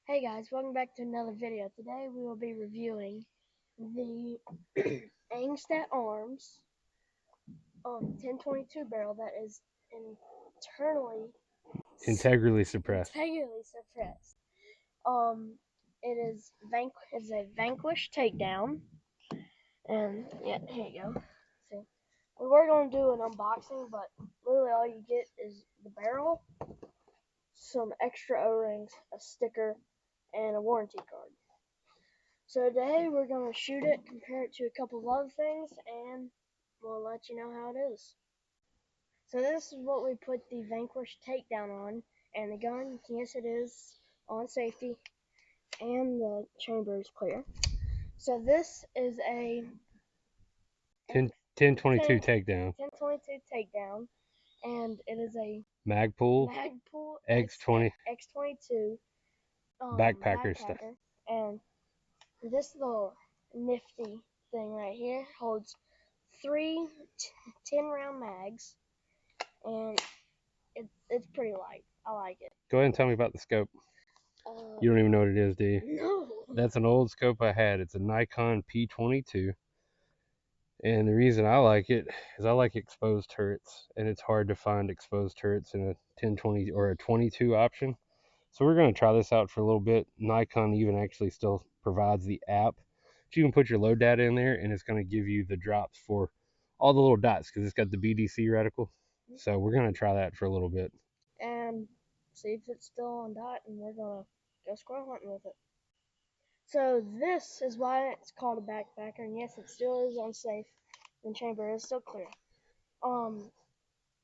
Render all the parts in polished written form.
Hey guys, welcome back to another video. Today we will be reviewing the Angstadt Arms 1022 barrel that is integrally suppressed. It's a Vanquish takedown, and yeah, here you go. See, we were going to do an unboxing, but literally all you get is the barrel, some extra O-rings, a sticker, and a warranty card. So today we're going to shoot it, compare it to a couple of other things, and we'll let you know how it is. So this is what we put the Vanquish takedown on, and the gun, yes it is on safety, and the chamber is clear. So this is a 1022 takedown. 1022 takedown, and it is a Magpul X22 backpacker stuff. And this little nifty thing right here holds 3 10-round mags, and it's pretty light. I like it. Go ahead and tell me about the scope. You don't even know what it is, do you? No. That's an old scope I had. It's a Nikon P22. And the reason I like it is I like exposed turrets, and it's hard to find exposed turrets in a 1020 or a 22 option. So we're going to try this out for a little bit. Nikon even actually still provides the app. You can put your load data in there, and it's going to give you the drops for all the little dots because it's got the BDC reticle. So we're going to try that for a little bit and see if it's still on dot, and we're going to go squirrel hunting with it. So this is why it's called a backpacker, and yes, it still is unsafe. The chamber is still clear.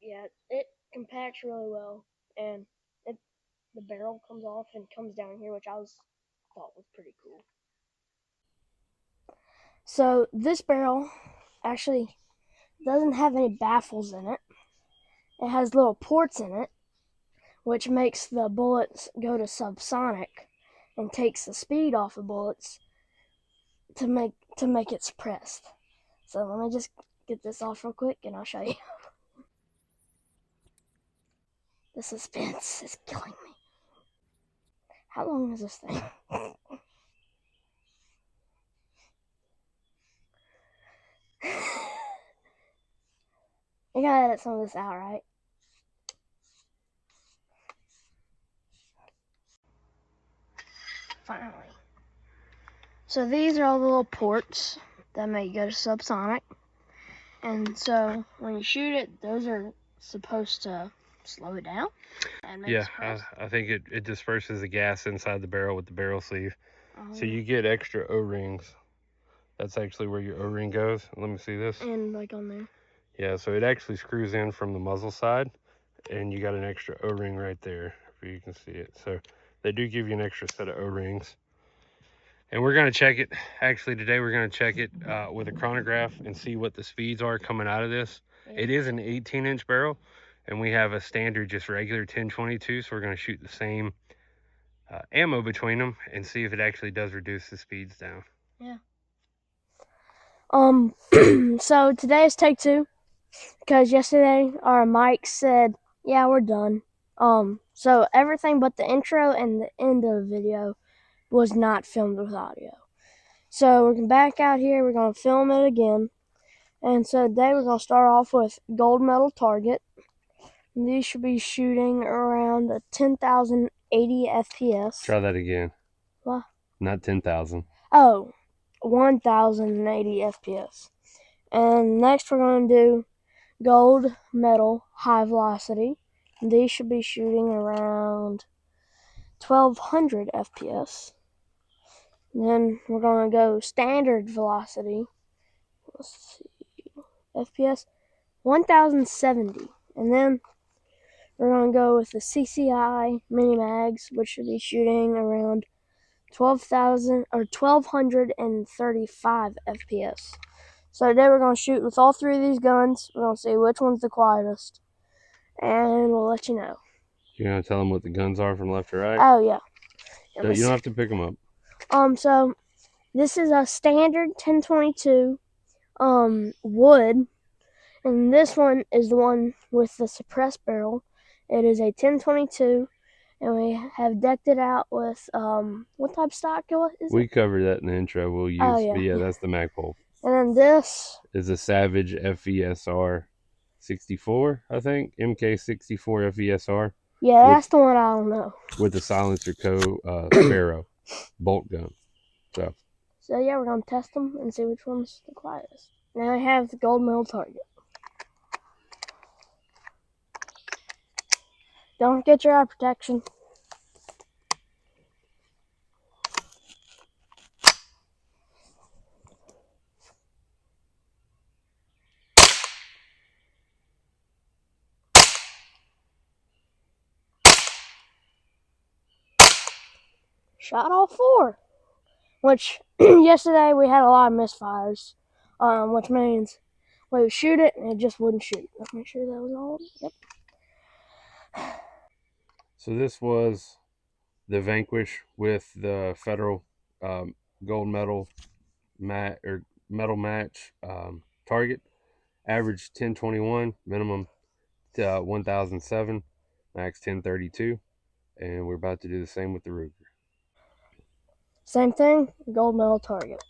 Yeah, it compacts really well, and the barrel comes off and comes down here, which thought was pretty cool. So this barrel actually doesn't have any baffles in it. It has little ports in it, which makes the bullets go to subsonic and takes the speed off the bullets to make it suppressed. So let me just get this off real quick and I'll show you. The suspense is killing me. How long is this thing? I gotta edit some of this out, right? Finally. So these are all the little ports that make it go to subsonic. And so when you shoot it, those are supposed to slow it down. And make I think it disperses the gas inside the barrel with the barrel sleeve. So you get extra O-rings. That's actually where your O-ring goes. Let me see this. And like on there. Yeah, so it actually screws in from the muzzle side, and you got an extra O-ring right there, if you can see it. So they do give you an extra set of O-rings. And we're going to check it. Actually, today we're going to check it with a chronograph and see what the speeds are coming out of this. Yeah. It is an 18-inch barrel, and we have a standard, just regular 1022, so we're going to shoot the same ammo between them and see if it actually does reduce the speeds down. Yeah. So today is take 2, because yesterday our mic said, yeah, we're done. So everything but the intro and the end of the video was not filmed with audio. So we're back out here, we're going to film it again. And so today we're going to start off with gold medal target. And these should be shooting around a 10,080 FPS. Try that again. What? Not 10,000. Oh, 1,080 FPS. And next we're going to do gold medal high velocity. These should be shooting around 1,200 FPS. Then we're going to go standard velocity. Let's see, FPS 1,070. And then we're going to go with the CCI mini mags, which should be shooting around 12,000 or 1,235 FPS. So today we're going to shoot with all 3 of these guns. We're going to see which one's the quietest, and we'll let you know. You're going to tell them what the guns are from left to right? Oh, yeah. So you don't have to pick them up. So this is a standard 1022 wood, and this one is the one with the suppressed barrel. It is a 1022, And we have decked it out with what type of stock is We it? covered that in the intro. We'll use, Oh yeah. but yeah, that's the Magpul. And then this Is a Savage FESR 64, I think, MK64 FESR. Yeah, with that's the one I don't know. with the silencer Sparrow bolt gun. So yeah, we're gonna test them and see which one's the quietest. Now I have the gold medal target. Don't forget your eye protection. Shot all 4. Which yesterday we had a lot of misfires. Which means we would shoot it and it just wouldn't shoot. Let's make sure that was all. Yep. So this was the Vanquish with the federal gold medal medal match target. Average 1021, minimum 1007, max 1032, and we're about to do the same with the Ruger. Same thing, gold medal target.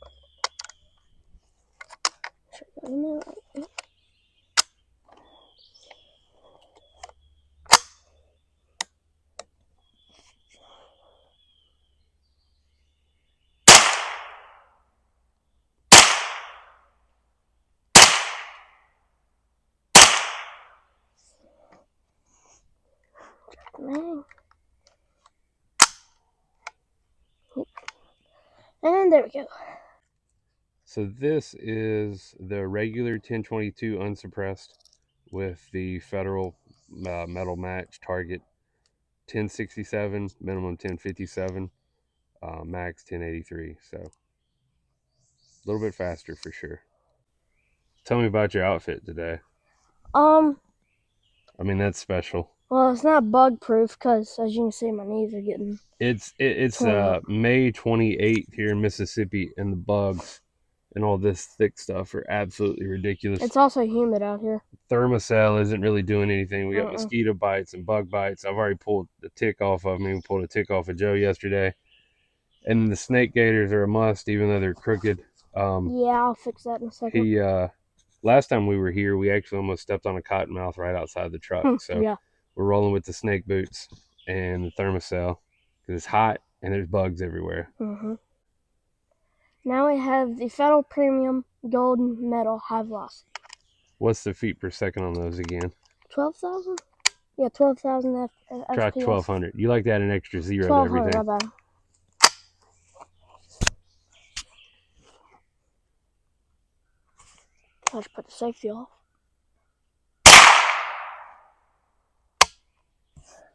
And there we go. So this is the regular 1022 unsuppressed with the federal medal match target 1067, minimum 1057, max 1083. So a little bit faster for sure. Tell me about your outfit today. I mean, that's special. Well, it's not bug proof because, as you can see, my knees are getting. It's torn up. May 28th here in Mississippi, and the bugs and all this thick stuff are absolutely ridiculous. It's also humid out here. Thermocell isn't really doing anything. We got mosquito bites and bug bites. I've already pulled the tick off of me. We pulled a tick off of Joe yesterday. And the snake gators are a must, even though they're crooked. Yeah, I'll fix that in a second. He last time we were here, we actually almost stepped on a cottonmouth right outside the truck. So yeah. We're rolling with the snake boots and the Thermocell because it's hot and there's bugs everywhere. Now we have the Federal Premium Gold Medal High Velocity. What's the feet per second on those again? 12,000? Yeah, 12,000 FPS. Try 1,200. You like to add an extra zero to everything. 1,200, my bad. Let's put the safety off.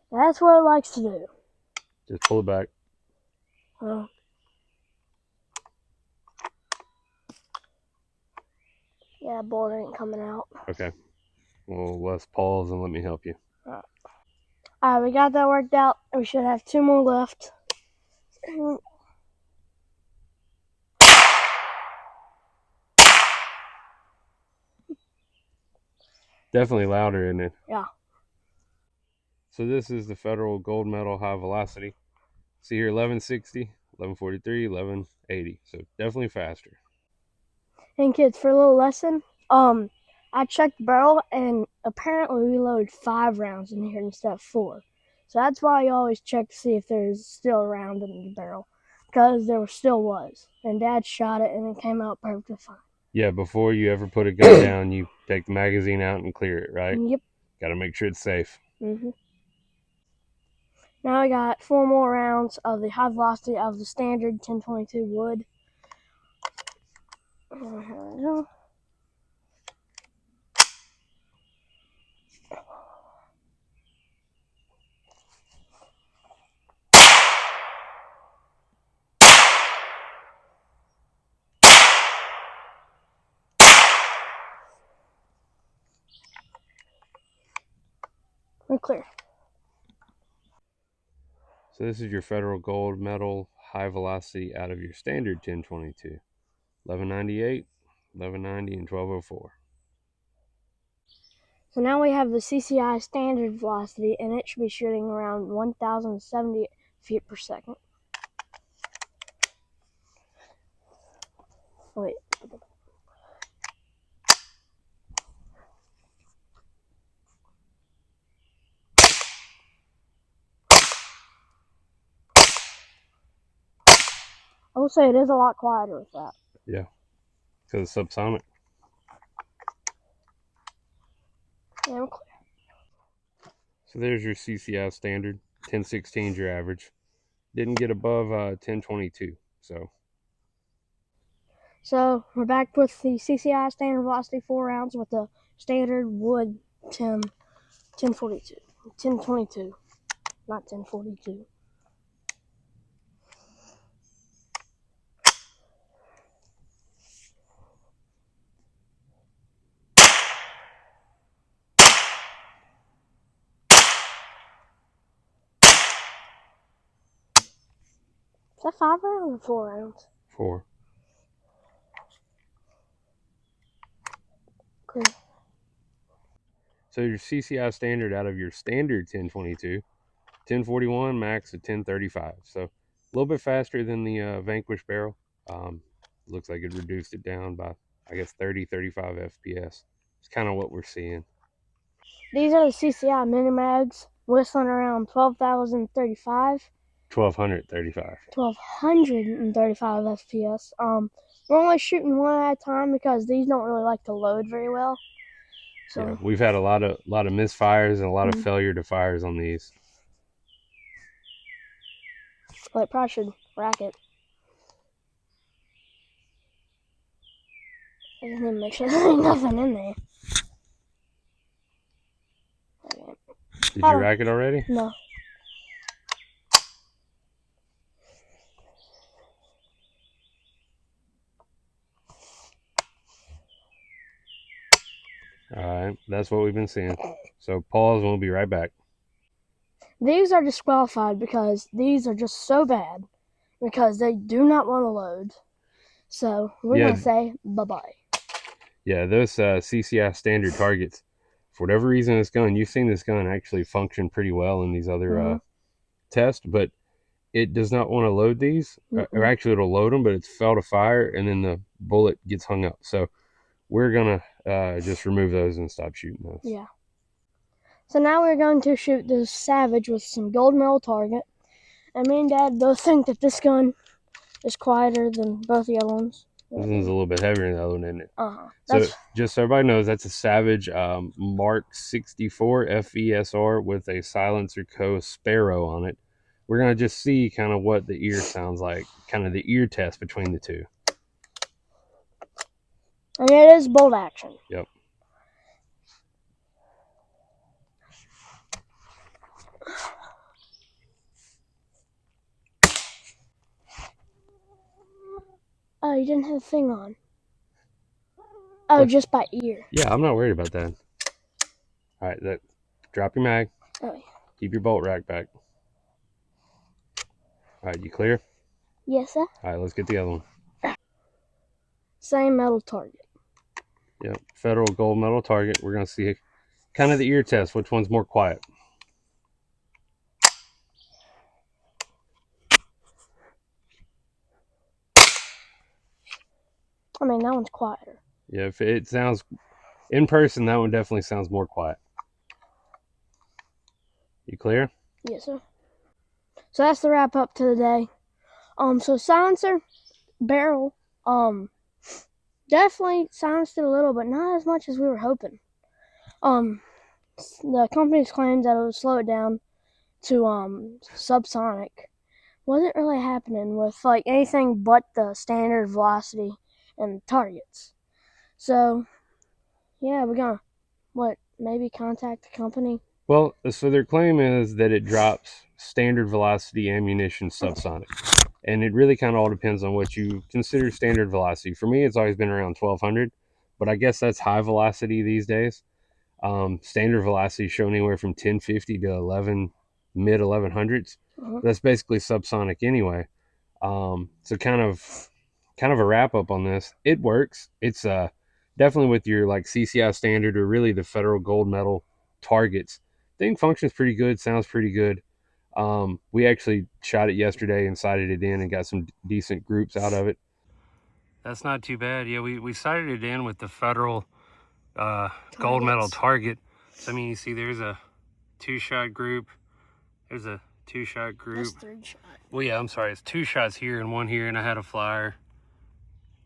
That's what it likes to do. Just pull it back. Yeah, bullet ain't coming out. Okay. Well, let's pause and let me help you. Alright, we got that worked out. We should have 2 more left. Definitely louder, isn't it? Yeah. So this is the Federal Gold Medal High Velocity. See here, 1160, 1143, 1180. So definitely faster. And kids, for a little lesson, I checked the barrel and apparently we loaded 5 rounds in here instead of 4. So that's why you always check to see if there's still a round in the barrel. Because there still was. And Dad shot it and it came out perfectly fine. Yeah, before you ever put a gun down, you take the magazine out and clear it, right? Yep. Got to make sure it's safe. Now I got 4 more rounds of the high velocity of the standard 1022 wood. Here we go. We're clear. So this is your Federal Gold Medal High Velocity out of your standard 1022. 1198, 1190, and 1204. So now we have the CCI Standard Velocity, and it should be shooting around 1,070 feet per second. Wait. I will say it is a lot quieter with that. Yeah, because it's subsonic. Yeah, I'm clear. So there's your CCI standard. 1016 is your average. Didn't get above 1022. So we're back with the CCI Standard Velocity 4 rounds with the standard wood 1042. 1022, not 1042. Is that 5 rounds or 4 rounds? 4. Clear. So your CCI standard out of your standard 1022, 1041 max at 1035. So a little bit faster than the Vanquish barrel. Looks like it reduced it down by, I guess, 30, 35 FPS. It's kind of what we're seeing. These are the CCI mini mags, whistling around 12,035. 1235. 1235 FPS. We're only shooting one at a time because these don't really like to load very well. So yeah, we've had a lot of misfires and a lot of failure to fires on these. Well, it probably should rack it. I just need to make sure there ain't nothing in there. Okay. Did you rack it already? No. All right, that's what we've been seeing. So pause, and we'll be right back. These are disqualified because these are just so bad because they do not want to load. So we're going to say bye-bye. Yeah, those CCI standard targets, for whatever reason, this gun, you've seen this gun actually function pretty well in these other tests, but it does not want to load these, or actually it'll load them, but it's felt a fire, and then the bullet gets hung up. So we're going to just remove those and stop shooting those. Yeah. So now we're going to shoot this Savage with some gold medal target. And me and Dad both think that this gun is quieter than both the other ones. This one's a little bit heavier than the other one, isn't it? So just so everybody knows, that's a Savage Mark 64 FESR with a Silencer Co. Sparrow on it. We're going to just see kind of what the ear sounds like, kind of the ear test between the two. And it is bolt action. Yep. Oh, you didn't have the thing on. Oh, just by ear. Yeah, I'm not worried about that. All right, drop your mag. Oh, yeah. Keep your bolt rack back. All right, you clear? Yes, sir. All right, let's get the other one. Same metal target. Yep, Federal gold medal target. We're going to see kind of the ear test, which one's more quiet. I mean, that one's quieter. Yeah, if it sounds in person, that one definitely sounds more quiet. You clear? Yes, sir. So that's the wrap up to the day. So silencer, barrel, definitely silenced it a little, but not as much as we were hoping. The company's claims that it would slow it down to subsonic wasn't really happening with like anything but the standard velocity and targets. So yeah, we're gonna maybe contact the company. Well, so their claim is that it drops standard velocity ammunition subsonic. And it really kind of all depends on what you consider standard velocity. For me, it's always been around 1200, but I guess that's high velocity these days. Standard velocity shown anywhere from 1050 to mid 1100s. That's basically subsonic anyway. So kind of a wrap up on this. It works. It's definitely with your like CCI standard or really the federal gold medal targets, thing functions pretty good, sounds pretty good. We actually shot it yesterday and sighted it in and got some decent groups out of it. That's not too bad. Yeah, we sighted it in with the federal gold medal target. So I mean, you see there's a 2-shot group. There's a 2-shot group. That's 3-shot. Well, yeah, I'm sorry. It's 2 shots here and 1 here, and I had a flyer.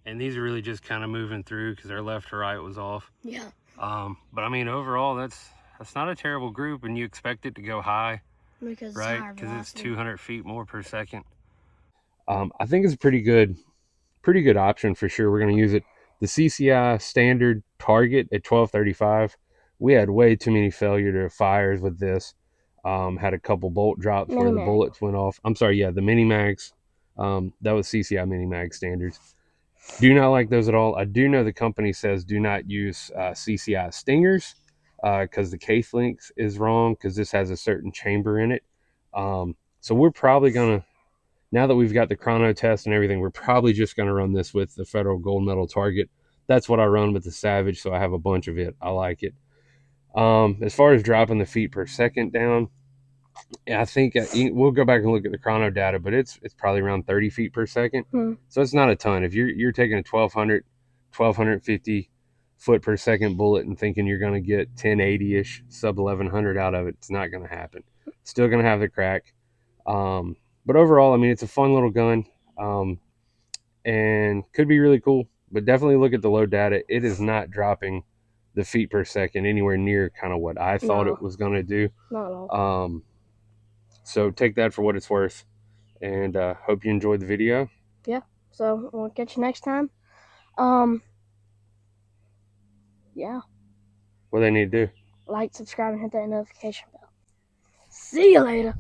And these are really just kind of moving through because our left to right was off. Yeah. But I mean, overall, that's not a terrible group, and you expect it to go high, Because right? Because it's 200 feet more per second. I think it's a pretty good option for sure. We're going to use it. The CCI standard target at 1235. We had way too many failure to fires with this. Had a couple bolt drops where the bullets went off. I'm sorry, yeah, the mini mags. That was CCI mini mag standards. Do not like those at all. I do know the company says do not use CCI stingers because the case length is wrong because this has a certain chamber in it. So we're probably gonna, now that we've got the chrono test and everything, we're probably just gonna run this with the federal gold medal target. That's what I run with the Savage, so I have a bunch of it. I like it. As far as dropping the feet per second down, I think we'll go back and look at the chrono data, but it's probably around 30 feet per second. So it's not a ton. If you're taking a 1250 foot per second bullet and thinking you're going to get 1080-ish sub 1100 out of it, it's not going to happen. Still going to have the crack. But overall, I mean, it's a fun little gun and could be really cool. But definitely look at the load data. It is not dropping the feet per second anywhere near kind of what I thought it was going to do. Not at all. So take that for what it's worth, and hope you enjoyed the video. Yeah, so we'll catch you next time. Yeah. What do they need to do? Like, subscribe, and hit that notification bell. See you later.